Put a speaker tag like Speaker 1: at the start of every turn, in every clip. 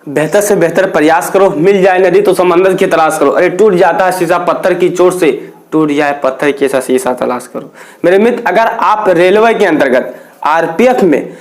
Speaker 1: बेहतर से बेहतर प्रयास करो, मिल जाए नदी तो समंदर की तलाश करो। अरे टूट जाता है शीशा पत्थर की चोट से, टूट जाए पत्थर की ऐसा शीशा तलाश करो। मेरे मित्र, अगर आप रेलवे के अंतर्गत आरपीएफ में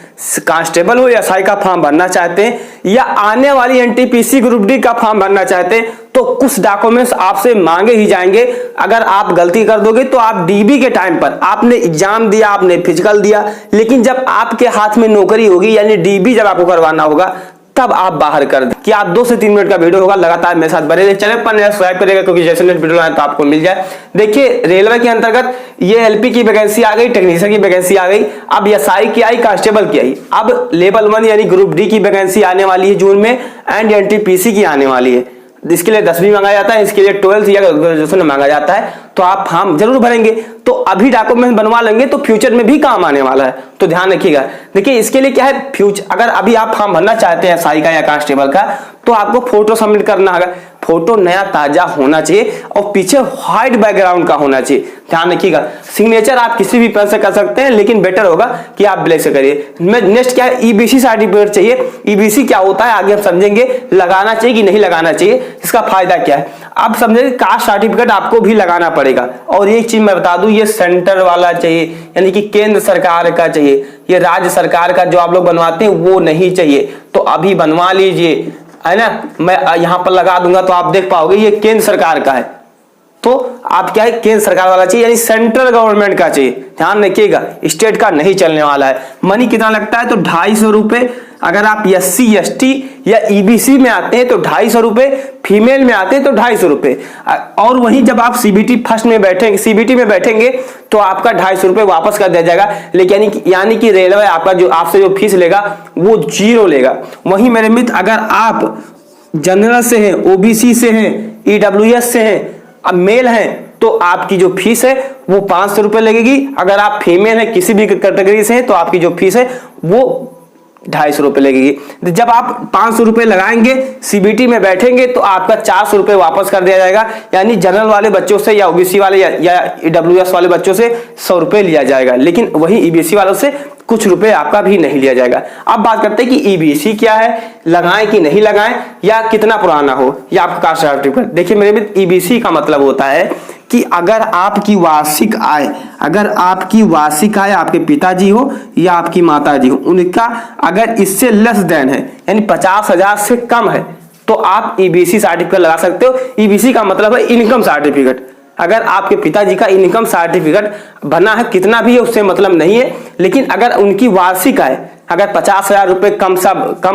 Speaker 1: कांस्टेबल हो या एसआई का फॉर्म भरना चाहते हैं या आने वाली एनटीपीसी ग्रुप डी का फॉर्म भरना चाहते हैं तो कुछ डॉक्यूमेंट्स आपसे मांगे ही जाएंगे। अगर आप गलती कर दोगे तो आप डीबी के टाइम पर आपने एग्जाम दिया, आपने फिजिकल दिया, लेकिन जब आपके हाथ में नौकरी होगी यानी डीबी जब आपको करवाना होगा तब आप बाहर कर दें। कि आप 2 से 3 मिनट का वीडियो होगा, लगातार मेरे साथ बने रहिए। चैनल पर नया सब्सक्राइब करेगा क्योंकि जैसे नेक्स्ट वीडियो आए तो आपको मिल जाए। देखिए रेलवे के अंतर्गत ये एलपी की वैकेंसी आ गई, टेक्नीशियन की वैकेंसी आ गई, अब एसआई की आई, कांस्टेबल की आई। अब लेवल 1 यानी ग्रुप डी की वैकेंसी आने वाली है जून में एंड एनटीपीसी की आने वाली है। इसके लिए 10वीं मांगा जाता है, इसके लिए 12th या ग्रेजुएशन मांगा जाता है। तो आप फॉर्म जरूर भरेंगे तो अभी डॉक्यूमेंट बनवा लेंगे तो फ्यूचर में भी काम आने वाला है, तो ध्यान रखिएगा। देखिए इसके लिए क्या है, फ्यूचर अगर अभी आप फॉर्म भरना चाहते हैं एसआई का या कांस्टेबल का तो आपको फोटो सबमिट करना होगा। फोटो नया ताजा होना चाहिए और पीछे व्हाइट बैकग्राउंड का होना चाहिए, ध्यान रखिएगा। सिग्नेचर आप किसी भी पेन से कर सकते हैं लेकिन बेटर होगा कि आप ब्लैक से करिए। नेक्स्ट क्या है, ईबीसी सर्टिफिकेट चाहिए। ईबीसी क्या होता है आगे हम समझेंगे, लगाना चाहिए कि नहीं लगाना चाहिए, इसका फायदा क्या है आप समझेंगे। कास्ट सर्टिफिकेट आपको भी लगाना पड़ेगा। और एक चीज मैं बता दूं, ये सेंटर वाला चाहिए यानी कि केंद्र सरकार का चाहिए, ये राज्य सरकार का जो आप लोग बनवाते हैं वो नहीं चाहिए। तो अभी बनवा लीजिए, है ना। मैं यहां पर लगा दूंगा तो आप देख पाओगे ये केंद्र सरकार का है, तो आप क्या है केंद्र सरकार वाला चाहिए यानी सेंट्रल गवर्नमेंट का चाहिए, ध्यान रखिएगा। स्टेट का नहीं चलने वाला है। मनी कितना लगता है तो 250 रुपए। अगर आप एससी एसटी या ईबीसी में आते हैं तो 250 रुपए, फीमेल में आते हैं तो 250 रुपए। और वहीं जब आप सीबीटी फर्स्ट में बैठेंगे, सीबीटी में बैठेंगे तो आपका 250 रुपए वापस कर दिया जाएगा। लेकिन यानी कि रेलवे आपका जो आपसे जो फीस लेगा वो 0 लेगा। वहीं मेरे मित्र, अगर आप जनरल से हैं, ओबीसी से हैं, ईडब्ल्यूएस से हैं, अब मेल हैं तो आपकी जो फीस है वो 500 रुपए लगेगी। अगर आप फीमेल है किसी भी कैटेगरी से हैं तो आपकी जो फीस है वो 250 रुपए लगेगी। जब आप 500 रुपए लगाएंगे सीबीटी में बैठेंगे तो आपका 400 रुपए वापस कर दिया जाएगा। यानी जनरल वाले बच्चों से या ओबीसी वाले या ईडब्ल्यूएस वाले बच्चों से 100 रुपए लिया जाएगा, लेकिन वही ईबीसी वालों से कुछ रुपए आपका भी नहीं लिया जाएगा। अब बात करते हैं कि ईबीसी क्या है, लगाएं कि नहीं लगाएं या कितना पुराना हो या आपका कास्ट सर्टिफिकेट। देखिए मेरे मित्र, ईबीसी का मतलब होता है कि अगर आपकी वार्षिक आय, आपके पिताजी हो या आपकी माताजी हो, उनका अगर इससे लेस देन है यानी 50,000 से कम है तो आप ईबीसी सर्टिफिकेट लगा सकते हो। ईबीसी का मतलब है इनकम सर्टिफिकेट। अगर आपके पिताजी का इनकम सर्टिफिकेट बना है, कितना भी है उससे मतलब नहीं है, लेकिन अगर उनकी वार्षिक आय अगर 50,000 रुपए कम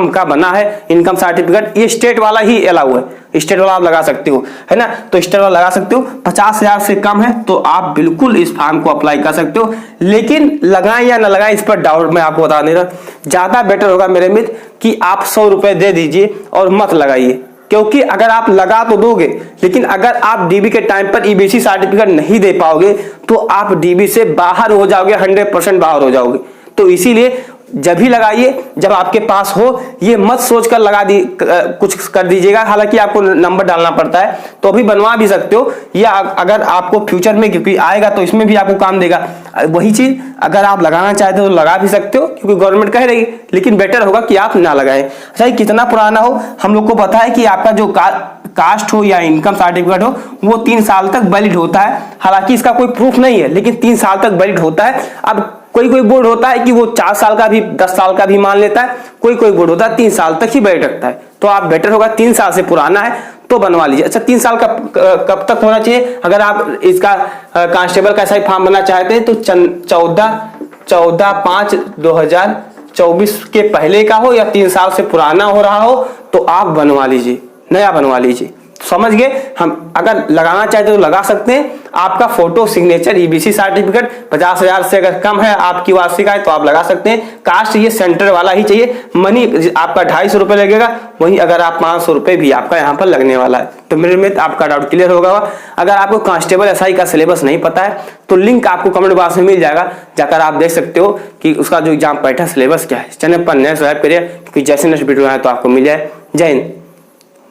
Speaker 1: का बना है इनकम सर्टिफिकेट, ये स्टेट वाला ही अलाउ है, स्टेट वाला आप लगा सकते हो, है ना। तो स्टेट वाला लगा सकते हो। 50,000 से कम है तो आप बिल्कुल इस फॉर्म को अप्लाई कर सकते हो। लेकिन लगाएं या ना लगाएं इस पर डाउट मैं आपको बता दे रहा, ज्यादा बेटर होगा मेरे मित्र कि आप 100 रुपए दे दीजिए और मत लगाइए। क्योंकि अगर आप लगा तो दोगे लेकिन अगर आप डीबी के टाइम पर ईबीसी सर्टिफिकेट नहीं दे पाओगे तो आप डीबी से बाहर हो जाओगे, 100% बाहर हो जाओगे। तो इसीलिए जब भी लगाइए जब आपके पास हो, ये मत सोचकर लगा दी कुछ कर दीजिएगा। हालांकि आपको नंबर डालना पड़ता है तो अभी बनवा भी सकते हो, या अगर आपको फ्यूचर में क्योंकि आएगा तो इसमें भी आपको काम देगा। वही चीज अगर आप लगाना चाहते हो तो लगा भी सकते हो क्योंकि गवर्नमेंट कह रही है, लेकिन बेटर होगा कि आप ना लगाएं। चाहे कितना पुराना हो, हम लोग को पता है कि आपका जो कास्ट हो या इनकम सर्टिफिकेट हो वो 3 साल तक वैलिड होता है। हालांकि इसका कोई प्रूफ नहीं है लेकिन 3 साल तक वैलिड होता है। अब कोई बोर्ड होता है कि वो 4 साल का भी 10 साल का भी मान लेता है, कोई बोर्ड होता है 3 साल तक ही वैलिड रखता है। तो आप बेटर होगा 3 साल से पुराना है तो बनवा लीजिए। अच्छा 3 साल का कब तक होना चाहिए, अगर आप इसका कांस्टेबल का सही फॉर्म बनना चाहते हैं तो 14/5/2024 के पहले का हो या 3 साल से पुराना हो रहा हो तो आप बनवा लीजिए, नया बनवा लीजिए। समझ गए। हम अगर लगाना चाहते तो लगा सकते हैं। आपका फोटो सिग्नेचर ईबीसी सर्टिफिकेट 50,000 से अगर कम है आपकी वार्षिक आय तो आप लगा सकते हैं। कास्ट ये सेंटर वाला ही चाहिए। मनी आपका 250 रुपए लगेगा, वहीं अगर आप 500 रुपए भी आपका यहाँ पर लगने वाला है। तो मेरे मित्र आपका डाउट क्लियर होगा। अगर आपको कांस्टेबल एसआई का सिलेबस नहीं पता है तो लिंक आपको कमेंट बॉक्स में मिल जाएगा, जाकर आप देख सकते हो कि उसका जो एग्जाम पैटर्न सिलेबस क्या है। चैनल पर नया सब्सक्राइब करिए क्योंकि जैसे नेक्स्ट वीडियो आए तो आपको मिल जाए। जय हिंद,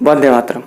Speaker 1: वंदे मातरम।